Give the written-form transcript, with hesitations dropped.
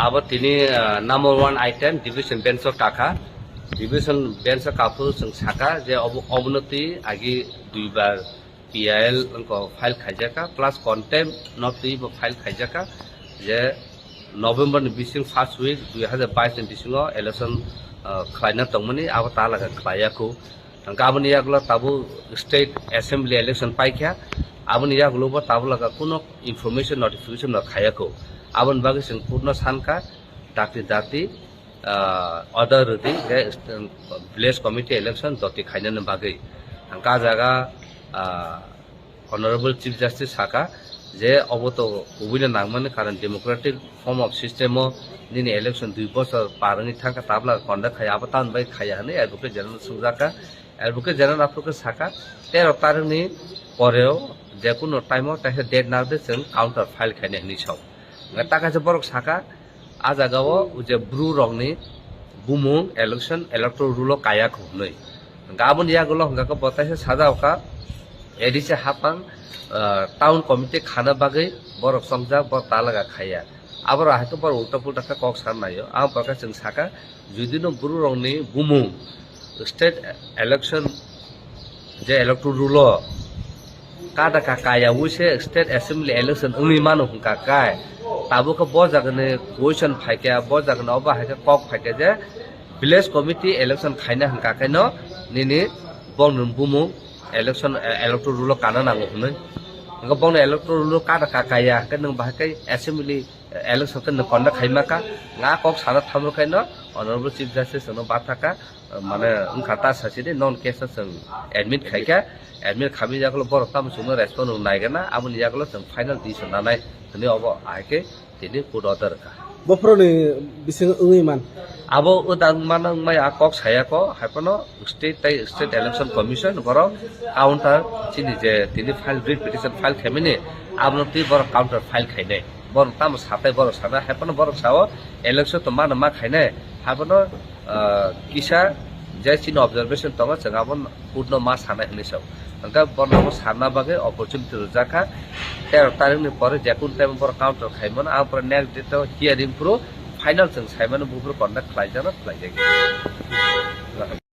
abo tini number 1 item division bench of taka division bench of kapu sing saka je obunoti agi duibar PIL ko file khaijaka plus contempt not the file khaijaka je November ni bising first week 2022 ni bisingo election khlaina tongmani abo talaga khlaiyaku gaboni yaglo tabu state assembly election paikha aboni yaglo bo tabu laga kuno information notification na khayako abon bagi sing purna sanka dati order di village committee election doti khaina na bagi ka jaga honorable chief justice saka je oboto ubina nangmani karon democratic form of system nini election 2 বছর parani thangka tabla conduct khaya abatan bai khaya ne advocate general sujaka advocate general apke saka 13 tarik ni poreo je kuno time o tahe date na de जों counter file khaine ni saw taka je borok saka ajagao je bru rongni bumung election electoral rule kaya khunoi gabon yagulo hanga ko botaise sajawka edise hapang town committee খানা বাগৈ বরক সংজা ব তালাগা খাইয়া আবার হাইতো বড় উল্টা পুল্টা cock সারনাयो আম প্রকাশ जों সাকা যদিনো Bru রংনি বুমুং state election যে ইলেক্ট্রাল rule কাদা কাকায়া উইসে স্টেট অ্যাসেম্বলি ইলেকশন উনি মানো হুকা কায় তাবুকে ব জাগনে কোয়েশন ফাইকে ব জাগনে অবা হাইকে কক ফাইকে যে ভিলেজ কমিটি ইলেকশন খাইনা হুকা কাইনো নিনি বংনুন বুমুং election electoral rule kana nango hunai nga bong electoral rule kada kakaya kan nang bahakai assembly election kan konda khaimaka nga kok sana thamro kaino honorable chief justice no bathaka mane khata saside non case sang admit khaika admit khami jaklo bor tam suno respond naigana amuni jaklo sang final decision nanai thani obo aike tini court order ka বফরনি বিসিং উইমান abo udang manang mai akok saya ko hapono state election commission boro counter chini je tini file writ petition file khemini abno ti boro counter file khaine boro tam satai boro sana hapono boro sawo election to mana ma khaine hapono kisa je chini observation tonga changabon purno ma sana hini saw angka borno sana bage opportunity rujaka 13 tarik ni pore jakun time boro counter khaimon apor next date hearing pro final जों Simon बुफोर conduct खालामजानो खालामजायो